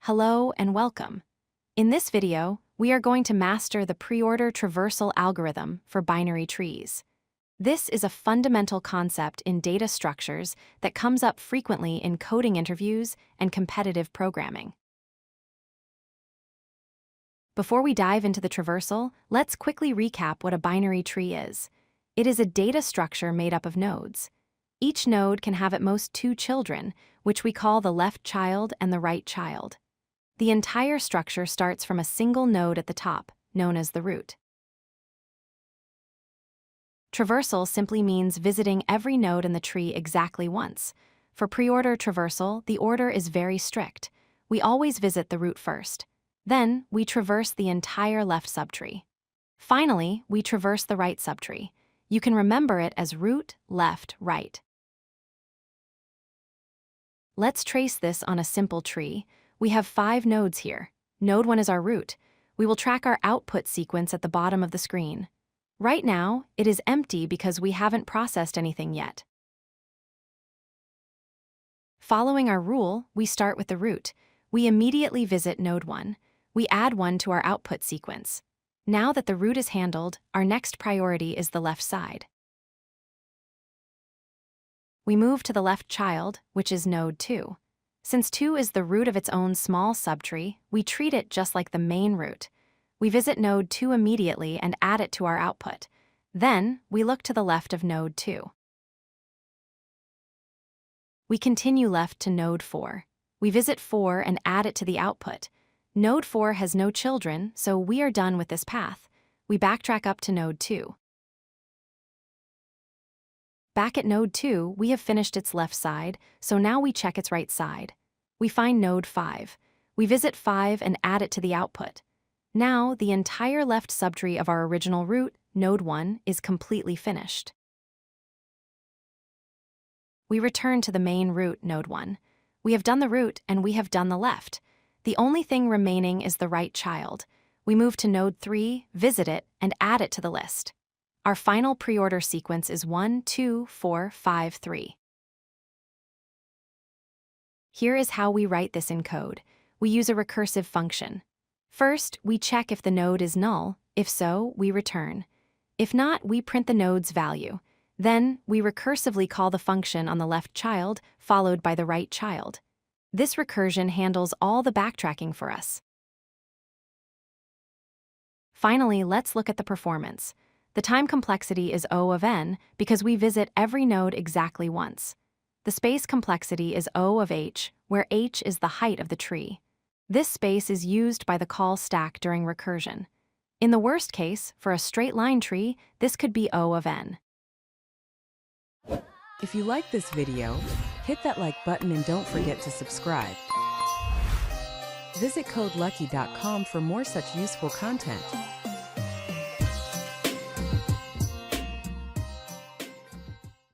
Hello and welcome. In this video, we are going to master the Preorder Traversal algorithm for binary trees. This is a fundamental concept in data structures that comes up frequently in coding interviews and competitive programming. Before we dive into the traversal, let's quickly recap what a binary tree is. It is a data structure made up of nodes. Each node can have at most two children, which we call the left child and the right child. The entire structure starts from a single node at the top, known as the root. Traversal simply means visiting every node in the tree exactly once. For preorder traversal, the order is very strict. We always visit the root first. Then, we traverse the entire left subtree. Finally, we traverse the right subtree. You can remember it as root, left, right. Let's trace this on a simple tree. We have 5 nodes here. Node 1 is our root. We will track our output sequence at the bottom of the screen. Right now, it is empty because we haven't processed anything yet. Following our rule, we start with the root. We immediately visit node 1. We add 1 to our output sequence. Now that the root is handled, our next priority is the left side. We move to the left child, which is node 2. Since 2 is the root of its own small subtree, we treat it just like the main root. We visit node 2 immediately and add it to our output. Then, we look to the left of node 2. We continue left to node 4. We visit 4 and add it to the output. Node 4 has no children, so we are done with this path. We backtrack up to node 2. Back at node 2, we have finished its left side, so now we check its right side. We find node 5. We visit 5 and add it to the output. Now, the entire left subtree of our original root, node 1, is completely finished. We return to the main root, node 1. We have done the root and we have done the left. The only thing remaining is the right child. We move to node 3, visit it, and add it to the list. Our final preorder sequence is 1, 2, 4, 5, 3. Here is how we write this in code. We use a recursive function. First, we check if the node is null. If so, we return. If not, we print the node's value. Then, we recursively call the function on the left child, followed by the right child. This recursion handles all the backtracking for us. Finally, let's look at the performance. The time complexity is O of n because we visit every node exactly once. The space complexity is O of h, where h is the height of the tree. This space is used by the call stack during recursion. In the worst case, for a straight line tree, this could be O of n. If you like this video, hit that like button and don't forget to subscribe. Visit codelucky.com for more such useful content.